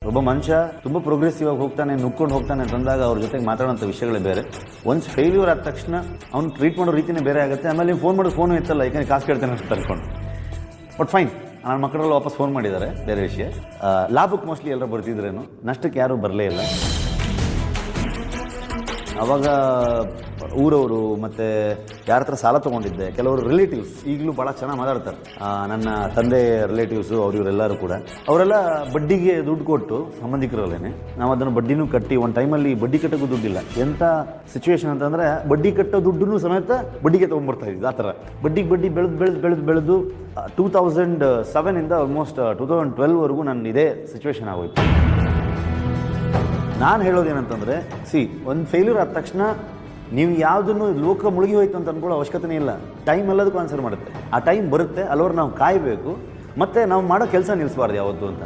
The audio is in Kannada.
ಒಬ್ಬ ಮನುಷ್ಯ ತುಂಬ ಪ್ರೋಗ್ರೆಸಿವ್ ಆಗಿ ಹೋಗ್ತಾನೆ, ನುಗ್ಕೊಂಡು ಹೋಗ್ತಾನೆ ಅಂತಂದಾಗ ಅವ್ರ ಜೊತೆಗೆ ಮಾತಾಡೋಂಥ ವಿಷಯಗಳೇ ಬೇರೆ. ಒನ್ಸ್ ಫೇಲ್ಯೂರ್ ಆದ ತಕ್ಷಣ ಅವ್ನು ಟ್ರೀಟ್ ಮಾಡೋ ರೀತಿನೇ ಬೇರೆ ಆಗುತ್ತೆ. ಆಮೇಲೆ ನೀವು ಫೋನ್ ಮಾಡೋದು ಫೋನು ಇತ್ತಲ್ಲ, ಯಾಕಂದರೆ ಕಾಸು ಕೇಳ್ತಾನೆ ಅಂತ ತರ್ಕೊಂಡು. ಬಟ್ ಫೈನ್, ನನ್ನ ಮಕ್ಕಳೆಲ್ಲ ವಾಪಸ್ ಫೋನ್ ಮಾಡಿದ್ದಾರೆ, ಬೇರೆ ವಿಷಯ. ಲಾಭಕ್ಕೆ ಮೋಸ್ಟ್ಲಿ ಎಲ್ಲರೂ ಬರ್ತಿದ್ರೇನು, ನಷ್ಟಕ್ಕೆ ಯಾರೂ ಬರಲೇ ಇಲ್ಲ. ಆವಾಗ ಊರವರು ಮತ್ತು ಯಾರ ಹತ್ರ ಸಾಲ ತೊಗೊಂಡಿದ್ದೆ, ಕೆಲವರು ರಿಲೇಟಿವ್ಸ್ ಈಗಲೂ ಭಾಳ ಚೆನ್ನಾಗಿ ಮಾತಾಡ್ತಾರೆ. ನನ್ನ ತಂದೆ ರಿಲೇಟಿವ್ಸು ಇವರೆಲ್ಲರೂ ಕೂಡ ಅವರೆಲ್ಲ ಬಡ್ಡಿಗೆ ದುಡ್ಡು ಕೊಟ್ಟು, ಸಂಬಂಧಿಕರಲ್ಲೇ ನಾವು ಅದನ್ನು ಬಡ್ಡಿನೂ ಕಟ್ಟಿ ಒಂದು ಟೈಮಲ್ಲಿ ಬಡ್ಡಿ ಕಟ್ಟೋಕ್ಕೂ ದುಡ್ಡಿಲ್ಲ. ಎಂಥ ಸಿಚುವೇಶನ್ ಅಂತಂದರೆ ಬಡ್ಡಿ ಕಟ್ಟೋ ದುಡ್ಡನ್ನು ಸಮೇತ ಬಡ್ಡಿಗೆ ತೊಗೊಂಡ್ಬರ್ತಾ ಇದ್ದಿದ್ದು. ಆ ಥರ ಬಡ್ಡಿ ಬೆಳೆದು 2007ಇಂದ ಆಲ್ಮೋಸ್ಟ್ 2012ವರೆಗೂ ನನ್ನ ಇದೇ ಸಿಚುವೇಶನ್ ಆಗೋಯ್ತು. ನಾನು ಹೇಳೋದೇನಂತಂದರೆ, ಒಂದು ಫೇಲ್ಯೂರ್ ಆದ ತಕ್ಷಣ ನೀವು ಯಾವುದನ್ನು ಲೋಕ ಮುಳುಗಿ ಹೋಯ್ತು ಅಂತ ಅಂದ್ಕೊಳ್ಳೋ ಅವಶ್ಯಕತೆನೇ ಇಲ್ಲ. ಟೈಮ್ ಎಲ್ಲದಕ್ಕೂ ಆನ್ಸರ್ ಮಾಡುತ್ತೆ. ಆ ಟೈಮ್ ಬರುತ್ತೆ, ಅಲ್ಲವ್ರು ನಾವು ಕಾಯಬೇಕು, ಮತ್ತು ನಾವು ಮಾಡೋ ಕೆಲಸ ನಿಲ್ಲಿಸಬಾರ್ದು ಯಾವತ್ತೂ ಅಂತ.